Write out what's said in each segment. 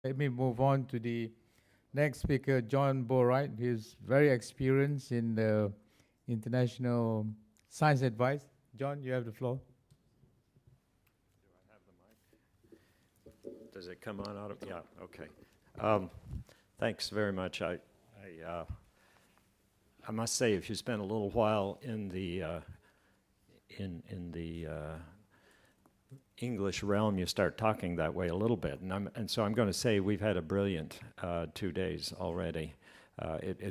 Let me move on to the next speaker, John Boright. He's very experienced in the international science advice. John, you have the floor. Do I have the mic? Does it come on out of? Yeah. Okay. Thanks very much. I must say, if you spend a little while in the English realm, you start talking that way a little bit, and so I'm going to say we've had a brilliant 2 days already.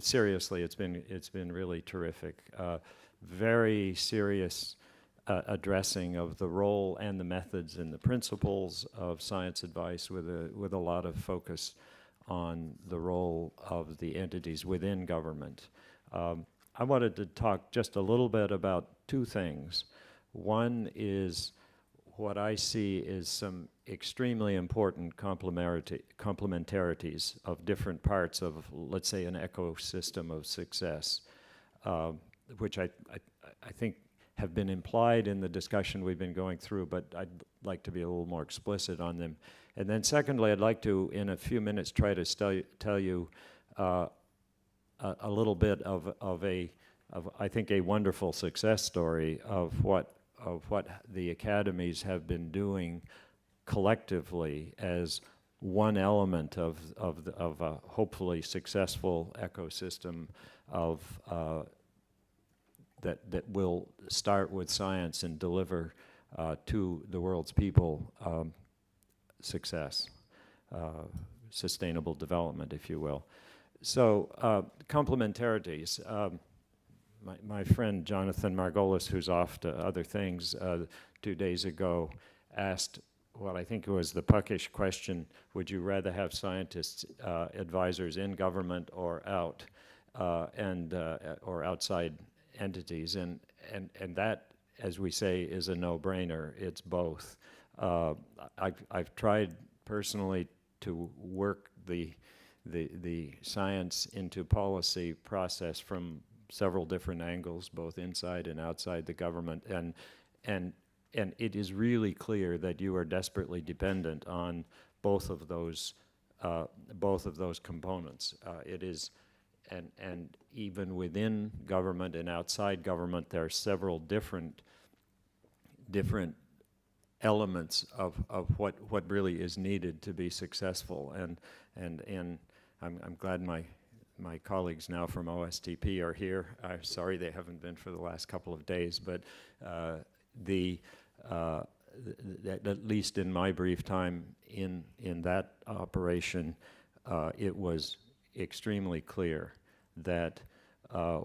Seriously, it's been really terrific. Very serious addressing of the role and the methods and the principles of science advice, with a lot of focus on the role of the entities within government. I wanted to talk just a little bit about two things. One is what I see is some extremely important complementarities of different parts of, let's say, an ecosystem of success, which I think have been implied in the discussion we've been going through, but I'd like to be a little more explicit on them. And then secondly, I'd like to, in a few minutes, try to tell you a little bit of I think a wonderful success story of what the academies have been doing collectively as one element of a hopefully successful ecosystem of that will start with science and deliver to the world's people success, sustainable development, if you will. So complementarities. My friend Jonathan Margolis, who's off to other things, 2 days ago asked what I think was the puckish question: would you rather have scientists, advisors in government or out, or outside entities? And that, as we say, is a no-brainer. It's both. I've tried personally to work the science into policy process from several different angles, both inside and outside the government, and it is really clear that you are desperately dependent on both of those components. It is, and even within government and outside government, there are several different elements of what really is needed to be successful, and I'm glad my colleagues now from OSTP are here. I'm sorry they haven't been for the last couple of days, but at least in my brief time in that operation, it was extremely clear that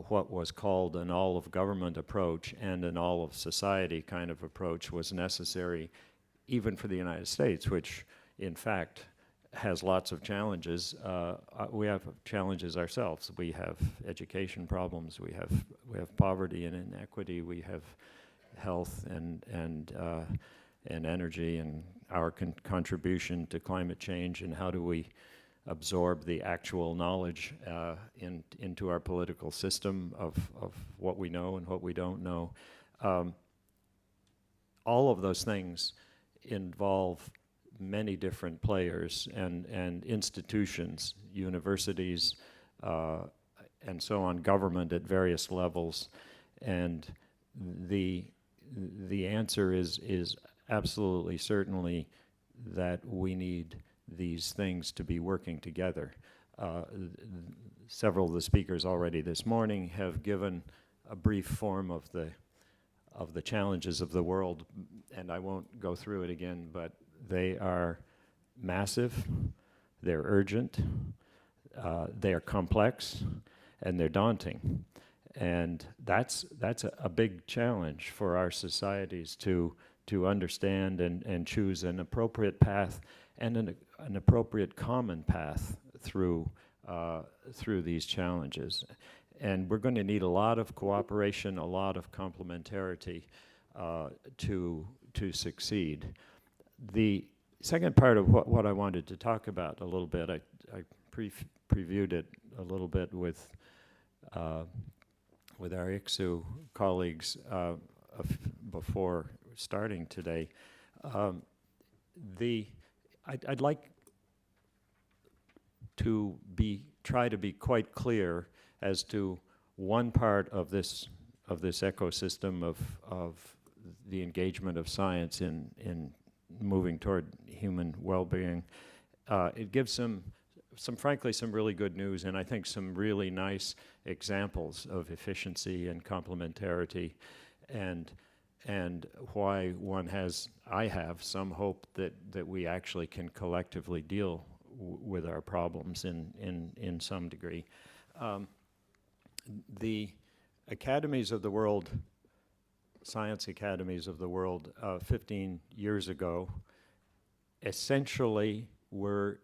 what was called an all-of-government approach and an all-of-society kind of approach was necessary even for the United States, which in fact has lots of challenges. We have challenges ourselves. We have education problems. We have poverty and inequity. We have health and energy, and our contribution to climate change, and how do we absorb the actual knowledge into our political system of what we know and what we don't know. All of those things involve many different players and institutions, universities, and so on, government at various levels, and the answer is absolutely certainly that we need these things to be working together. Several of the speakers already this morning have given a brief form of the challenges of the world, and I won't go through it again, but they are massive, they're urgent, they are complex, and they're daunting. And that's a big challenge for our societies to understand and choose an appropriate path and an appropriate common path through these challenges. And we're going to need a lot of cooperation, a lot of complementarity to succeed. The second part of what I wanted to talk about a little bit, I previewed it a little bit with our ICSU colleagues before starting today. I'd like to try to be quite clear as to one part of this ecosystem of the engagement of science in moving toward human well-being. It gives frankly, some really good news, and I think some really nice examples of efficiency and complementarity, and why I have some hope that we actually can collectively deal with our problems in some degree. The academies of the world, science academies of the world, 15 years ago, essentially were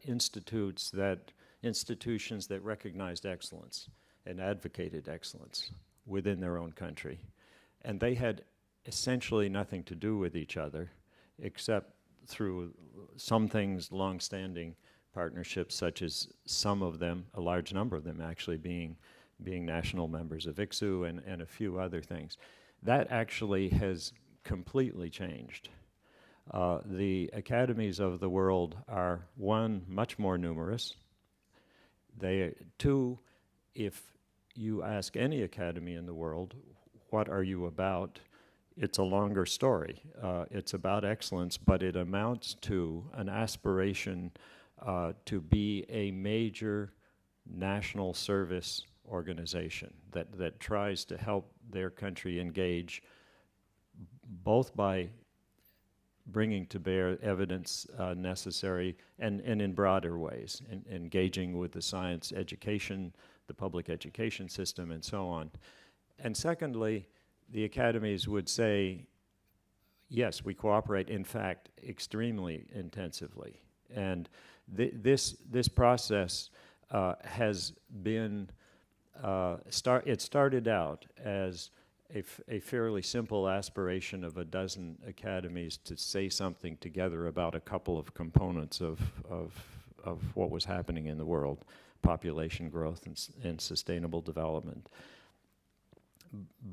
institutions that recognized excellence and advocated excellence within their own country. And they had essentially nothing to do with each other, except through some things, long-standing partnerships, such as some of them, a large number of them actually being national members of ICSU and a few other things. That actually has completely changed. The academies of the world are, one, much more numerous. Two, if you ask any academy in the world, what are you about? It's a longer story. It's about excellence, but it amounts to an aspiration to be a major national service organization that tries to help their country engage both by bringing to bear evidence necessary and in broader ways, engaging with the science education, the public education system, and so on. And secondly, the academies would say, yes, we cooperate, in fact, extremely intensively. And this process has been, it started out as a fairly simple aspiration of a dozen academies to say something together about a couple of components of what was happening in the world, population growth and sustainable development.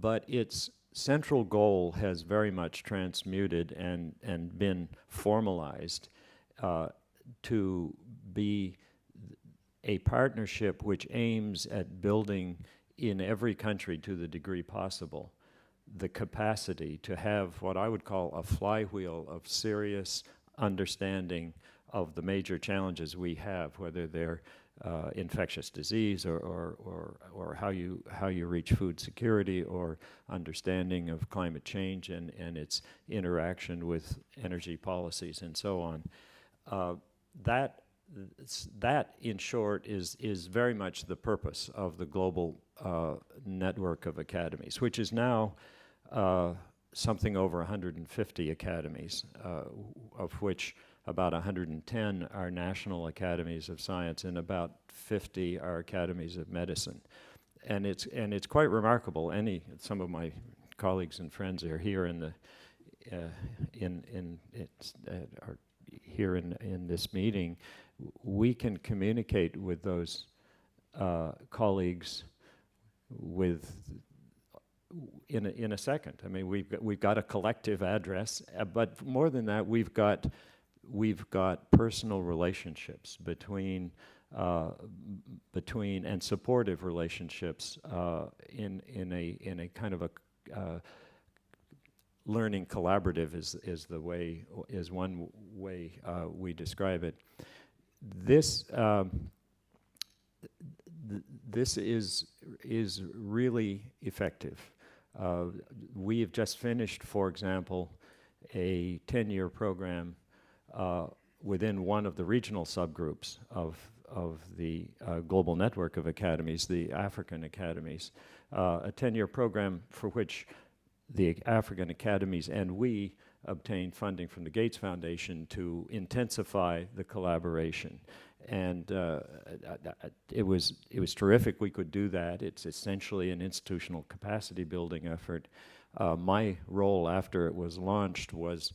But its central goal has very much transmuted and been formalized to be a partnership which aims at building in every country, to the degree possible, the capacity to have what I would call a flywheel of serious understanding of the major challenges we have, whether they're infectious disease or how you reach food security, or understanding of climate change and its interaction with energy policies and so on. That, in short, is very much the purpose of the global network of academies, which is now something over 150 academies, of which about 110 are national academies of science and about 50 are academies of medicine. And it's quite remarkable. Some of my colleagues and friends are here are here in this meeting. We can communicate with those colleagues in a second. I mean, we've got a collective address, but more than that, we've got personal relationships between and supportive relationships in a kind of a learning collaborative is one way we describe it. This is really effective. We have just finished, for example, a 10-year program within one of the regional subgroups of the global network of academies, the African academies, a 10-year program for which the African academies and we obtained funding from the Gates Foundation to intensify the collaboration. And it was terrific we could do that. It's essentially an institutional capacity building effort. My role after it was launched was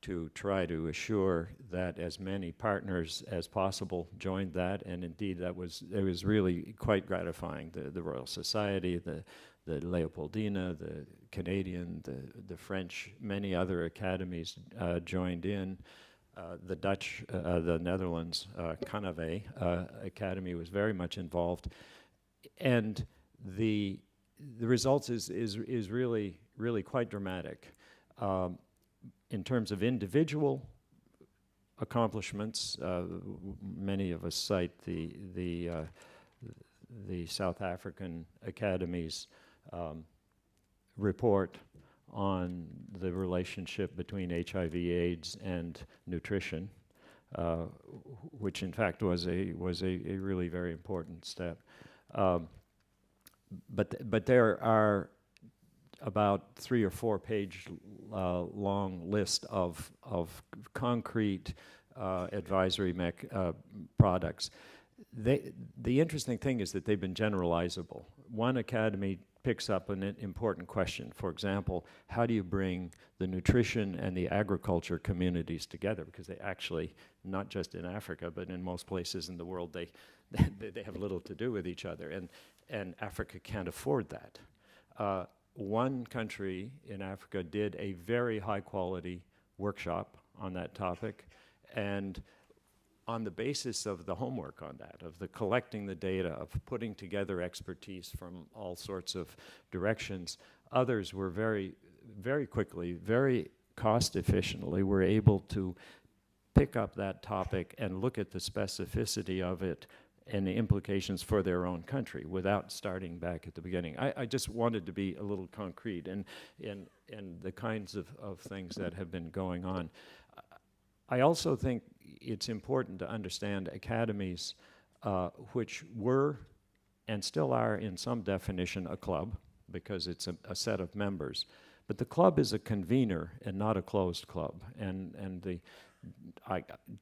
to try to assure that as many partners as possible joined that, and indeed it was really quite gratifying. The Royal Society, the Leopoldina, the Canadian, the French, many other academies joined in. the Dutch, the Netherlands, Canave Academy was very much involved, and the results is really quite dramatic in terms of individual accomplishments. Many of us cite the South African Academies report on the relationship between HIV/AIDS and nutrition, which in fact was a really very important step. But there are about 3 or 4 page long list of concrete advisory products. The interesting thing is that they've been generalizable. One academy picks up an important question. For example, how do you bring the nutrition and the agriculture communities together? Because they actually, not just in Africa, but in most places in the world, they have little to do with each other, and Africa can't afford that. One country in Africa did a very high quality workshop on that topic, and on the basis of the homework on that, of the collecting the data, of putting together expertise from all sorts of directions, others were very, very quickly, very cost efficiently, were able to pick up that topic and look at the specificity of it and the implications for their own country without starting back at the beginning. I just wanted to be a little concrete in the kinds of things that have been going on. I also think it's important to understand academies which were and still are in some definition a club, because it's a set of members. But the club is a convener and not a closed club. And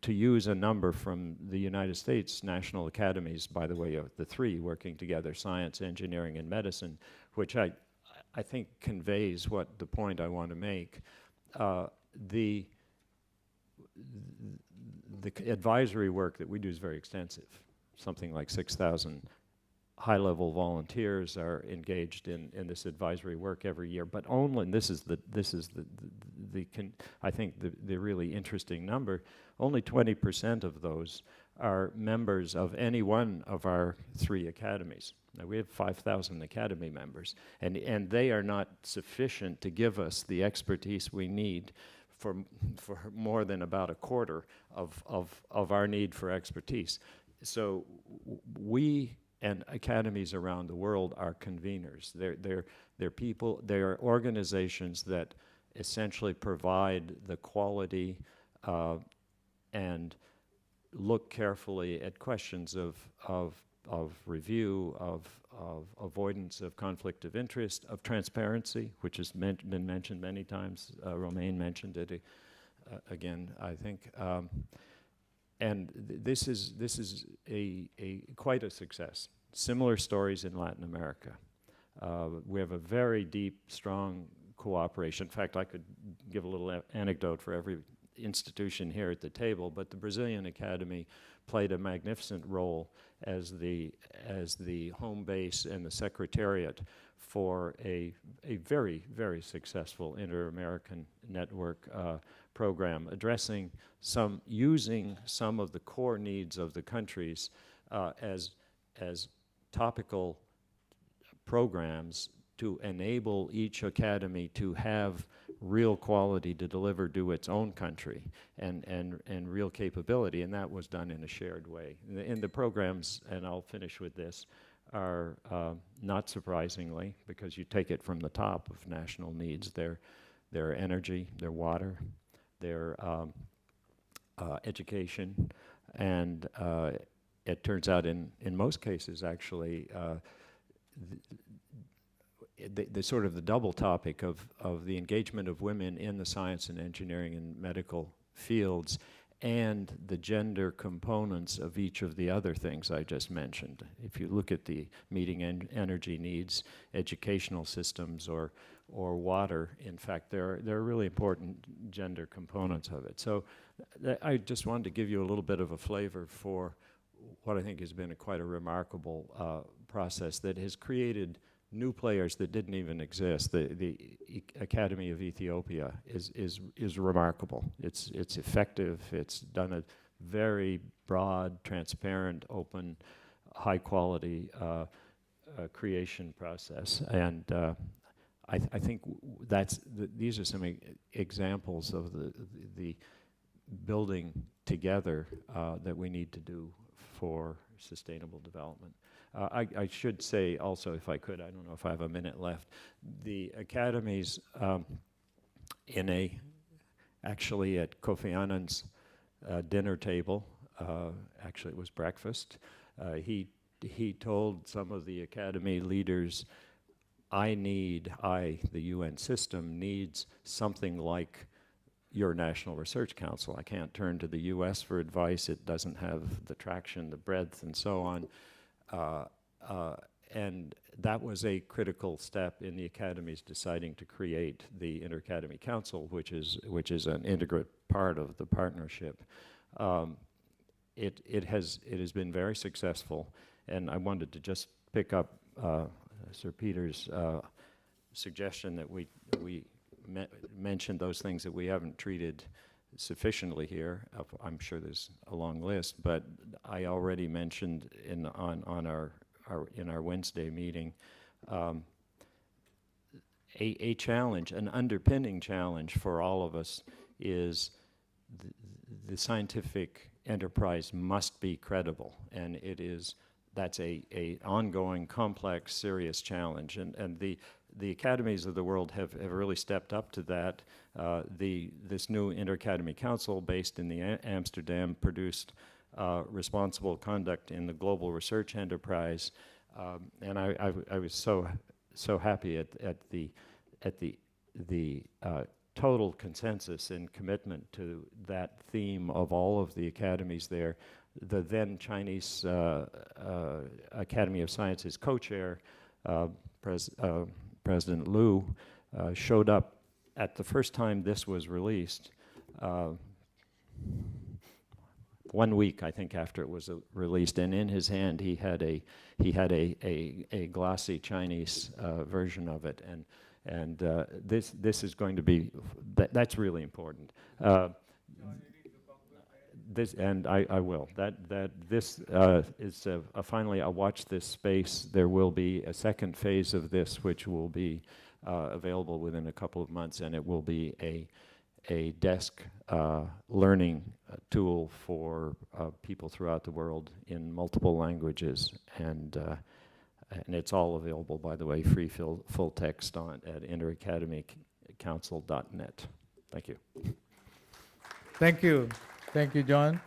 to use a number from the United States National Academies, by the way, of the 3 working together, science, engineering, and medicine, which I think conveys what the point I want to make. The advisory work that we do is very extensive. Something like 6,000 high-level volunteers are engaged in this advisory work every year, but only, and this is I think the really interesting number, only 20% of those are members of any one of our 3 academies. Now, we have 5,000 academy members, and they are not sufficient to give us the expertise we need for more than about a quarter of our need for expertise. So we and academies around the world are conveners. They're people, they're organizations that essentially provide the quality and look carefully at questions of review, of avoidance of conflict of interest, of transparency, which has been mentioned many times. Romain mentioned it again, I think. And this is quite a success. Similar stories in Latin America. We have a very deep, strong cooperation. In fact, I could give a little anecdote for every institution here at the table, but the Brazilian Academy played a magnificent role as the home base and the secretariat for a very, very successul inter-American network program addressing using some of the core needs of the countries as topical programs to enable each academy to have real quality to deliver to its own country and real capability, and that was done in a shared way. And the programs, and I'll finish with this, are not surprisingly, because you take it from the top of national needs, their energy, their water, their education, and it turns out in most cases actually the sort of the double topic of the engagement of women in the science and engineering and medical fields and the gender components of each of the other things I just mentioned. If you look at the meeting energy needs, educational systems, or water, in fact, there are really important gender components of it. So I just wanted to give you a little bit of a flavor for what I think has been quite a remarkable process that has created new players that didn't even exist. The Academy of Ethiopia is remarkable. It's effective. It's done a very broad, transparent, open, high quality creation process, and I think these are some examples of the building together that we need to do for sustainable development. I should say also, if I could, I don't know if I have a minute left, the academies actually at Kofi Annan's dinner table, actually it was breakfast, he told some of the academy leaders, the UN system needs something like your National Research Council. I can't turn to the US for advice. It doesn't have the traction, the breadth, and so on. And that was a critical step in the academies deciding to create the Inter-Academy Council, which is an integral part of the partnership. It has been very successful, and I wanted to just pick up Sir Peter's suggestion that we mention those things that we haven't treated sufficiently here. I'm sure there's a long list, but I already mentioned in our Wednesday meeting a challenge, an underpinning challenge for all of us is the scientific enterprise must be credible, and that's a ongoing, complex, serious challenge, and the academies of the world have really stepped up to that. This new Inter-Academy Council based in Amsterdam produced responsible conduct in the global research enterprise, and I was so happy at the total consensus and commitment to that theme of all of the academies there. The then Chinese Academy of Sciences co-chair, President Liu, showed up at the first time this was released, 1 week, I think, after it was released, and in his hand he had a glossy Chinese version of it, and this is going to be that's really important. I will. This is finally a watch this space. There will be a second phase of this, which will be available within a couple of months, and it will be a desk learning tool for people throughout the world in multiple languages, and it's all available, by the way, free full text at interacademycouncil.net. Thank you. Thank you. Thank you, John.